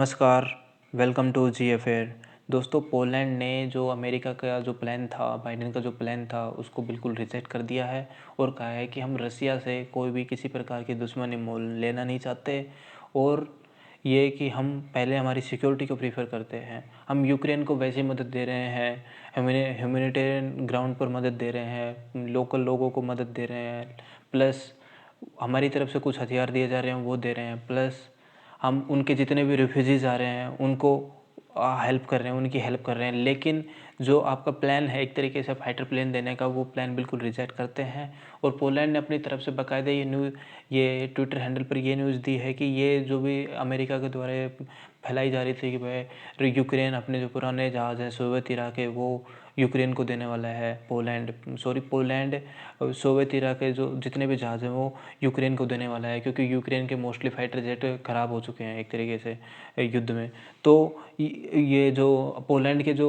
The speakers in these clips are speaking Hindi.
नमस्कार, वेलकम टू जी अफेयर। दोस्तों, पोलैंड ने जो अमेरिका का जो प्लान था, बाइडेन का जो प्लान था, उसको बिल्कुल रिजेक्ट कर दिया है और कहा है कि हम रसिया से कोई भी किसी प्रकार की दुश्मनी मोल लेना नहीं चाहते और ये कि हम पहले हमारी सिक्योरिटी को प्रीफर करते हैं। हम यूक्रेन को वैसी मदद दे रहे हैं, ह्यूमैनिटेरियन ग्राउंड पर मदद दे रहे हैं, लोकल लोगों को मदद दे रहे हैं, प्लस हमारी तरफ से कुछ हथियार दिए जा रहे हैं वो दे रहे हैं, प्लस हम उनके जितने भी रिफ्यूजीज़ आ रहे हैं उनको हेल्प कर रहे हैं, उनकी हेल्प कर रहे हैं। लेकिन जो आपका प्लान है एक तरीके से फाइटर प्लेन देने का, वो प्लान बिल्कुल रिजेक्ट करते हैं। और पोलैंड ने अपनी तरफ से बाकायदा ये ट्विटर हैंडल पर ये न्यूज़ दी है कि ये जो भी अमेरिका के द्वारा फैलाई जा रही थी कि भाई यूक्रेन अपने जो पुराने जहाज़ हैं सोवियत इरा के, वो यूक्रेन को देने वाला है। पोलैंड सोवियत इरा के जो जितने भी जहाज़ हैं वो यूक्रेन को देने वाला है, क्योंकि यूक्रेन के मोस्टली फाइटर जेट ख़राब हो चुके हैं एक तरीके से युद्ध में। तो ये जो पोलैंड के जो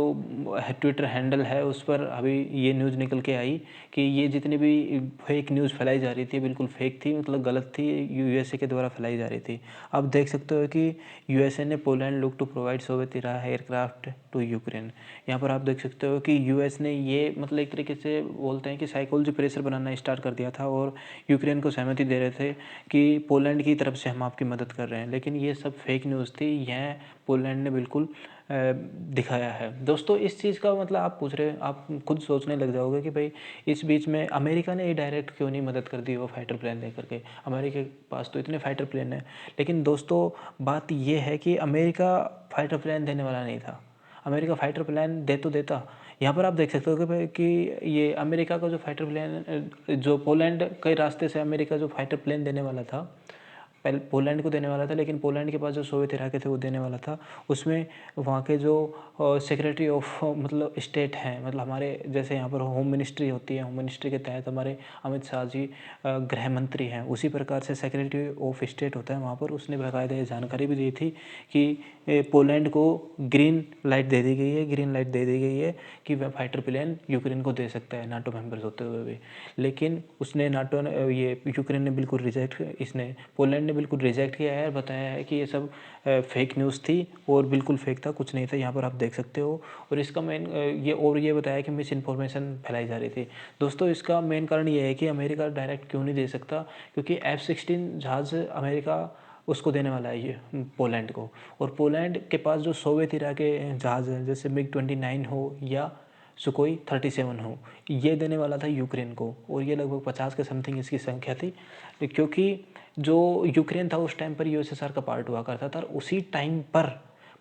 ट्विटर हैंडल है उस पर अभी ये न्यूज़ निकल के आई कि ये जितनी भी फेक न्यूज़ फैलाई जा रही थी बिल्कुल फेक थी, मतलब गलत थी, यूएसए के द्वारा फैलाई जा रही थी। आप देख सकते हो कि यूएसए ने Poland look to provide Soviet era aircraft to Ukraine. यहाँ पर आप देख सकते हो कि यूएस ने ये मतलब एक तरीके से बोलते हैं कि साइकोलॉजी प्रेशर बनाना स्टार्ट कर दिया था और यूक्रेन को सहमति दे रहे थे कि पोलैंड की तरफ से हम आपकी मदद कर रहे हैं। लेकिन ये सब फेक न्यूज़ थी, यह पोलैंड ने बिल्कुल दिखाया है। दोस्तों, इस चीज़ का मतलब आप पूछ रहे, आप खुद सोचने लग जाओगे कि भाई इस बीच में अमेरिका ने डायरेक्ट क्यों नहीं मदद कर दी वो फाइटर प्लेन लेकर के। अमेरिका के पास तो इतने फाइटर प्लेन हैं। लेकिन दोस्तों, बात ये है कि अमेरिका फाइटर प्लेन देने वाला नहीं था। अमेरिका फाइटर प्लेन दे तो देता। यहाँ पर आप देख सकते हो कि भाई कि ये अमेरिका का जो फाइटर प्लेन जो पोलैंड के रास्ते से अमेरिका जो फाइटर प्लेन देने वाला था, पहले पोलैंड को देने वाला था, लेकिन पोलैंड के पास जो सोवियत इराके थे वो देने वाला था। उसमें वहाँ के जो सेक्रेटरी ऑफ मतलब स्टेट हैं, मतलब हमारे जैसे यहाँ पर होम मिनिस्ट्री होती है, होम मिनिस्ट्री के तहत हमारे अमित शाह जी गृह मंत्री हैं, उसी प्रकार से सेक्रेटरी ऑफ स्टेट होता है वहाँ पर। उसने बाकायदा ये जानकारी भी दी थी कि पोलैंड को ग्रीन लाइट दे दी गई है, ग्रीन लाइट दे दी गई है कि वह फाइटर प्लेन यूक्रेन को दे सकता है नाटो मेंबर्स होते हुए भी। लेकिन उसने नाटो ने ये यूक्रेन ने बिल्कुल रिजेक्ट, इसने पोलैंड ने बिल्कुल रिजेक्ट किया है, बताया है कि ये सब फेक न्यूज़ थी और बिल्कुल फेक था, कुछ नहीं था। यहाँ पर आप देख सकते हो। और इसका मेन ये बताया कि मिस इन्फॉर्मेशन फैलाई जा रही थी। दोस्तों, इसका मेन कारण ये है कि अमेरिका डायरेक्ट क्यों नहीं दे सकता, क्योंकि F-16 जहाज़ अमेरिका उसको देने वाला है ये पोलैंड को। और पोलैंड के पास जो सोवियत इरा के जहाज़ हैं, जैसे MiG-29 हो या सुकोई 37 हो, ये देने वाला था यूक्रेन को। और ये लगभग 50 के समथिंग इसकी संख्या थी, क्योंकि जो यूक्रेन था उस टाइम पर यूएसएसआर का पार्ट हुआ करता था और उसी टाइम पर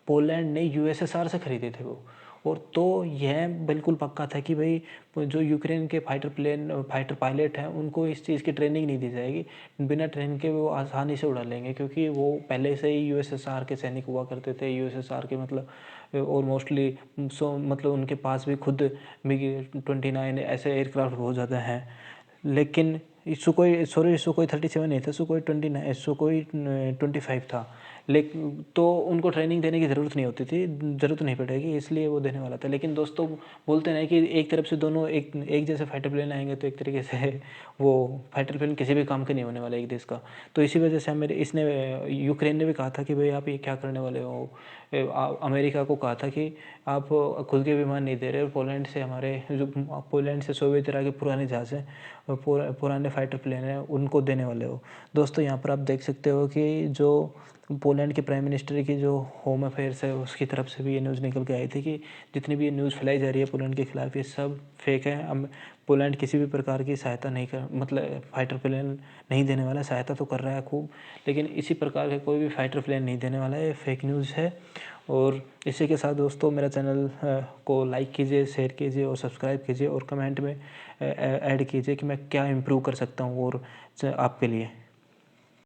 पोलैंड ने यूएसएसआर से खरीदे थे वो। और तो यह बिल्कुल पक्का था कि भाई जो यूक्रेन के फाइटर पायलट हैं उनको इस चीज़ की ट्रेनिंग नहीं दी जाएगी, बिना ट्रेन के वो आसानी से उड़ा लेंगे, क्योंकि वो पहले से ही यूएसएसआर के सैनिक हुआ करते थे। यूएसएसआर के मतलब और मोस्टली मतलब उनके पास भी खुद MiG-29 ऐसे एयरक्राफ्ट बहुत ज़्यादा हैं। लेकिन सुकोई 37 नहीं था, सुकोई 25 था। लेकिन तो उनको ट्रेनिंग देने की ज़रूरत नहीं होती थी, ज़रूरत नहीं पड़ेगी, इसलिए वो देने वाला था। लेकिन दोस्तों, बोलते हैं कि एक तरफ से दोनों एक जैसे फाइटर प्लेन आएंगे तो एक तरीके से वो फाइटर प्लेन किसी भी काम के नहीं होने वाला एक देश का। तो इसी वजह से यूक्रेन ने भी कहा था कि भाई आप ये क्या करने वाले हो। अमेरिका को कहा था कि आप खुद के विमान नहीं दे रहे और पोलैंड से सोवियत इरा के पुराने जहाज़ हैं, पुराने फाइटर प्लेन हैं, उनको देने वाले हो। दोस्तों, यहाँ पर आप देख सकते हो कि जो पोलैंड के प्राइम मिनिस्टर की जो होम अफेयर्स है उसकी तरफ से भी ये न्यूज़ निकल के आई थी कि जितनी भी ये न्यूज़ फैलाई जा रही है पोलैंड के खिलाफ, ये सब फेक है। अब पोलैंड किसी भी प्रकार की सहायता नहीं कर, मतलब फाइटर प्लेन नहीं देने वाला। सहायता तो कर रहा है खूब, लेकिन इसी प्रकार के कोई भी फाइटर प्लेन नहीं देने वाला है। ये फेक न्यूज़ है। और इसी के साथ दोस्तों, मेरा चैनल को लाइक कीजिए, शेयर कीजिए और सब्सक्राइब कीजिए और कमेंट में ऐड कीजिए कि मैं क्या इम्प्रूव कर सकता हूँ और आपके लिए।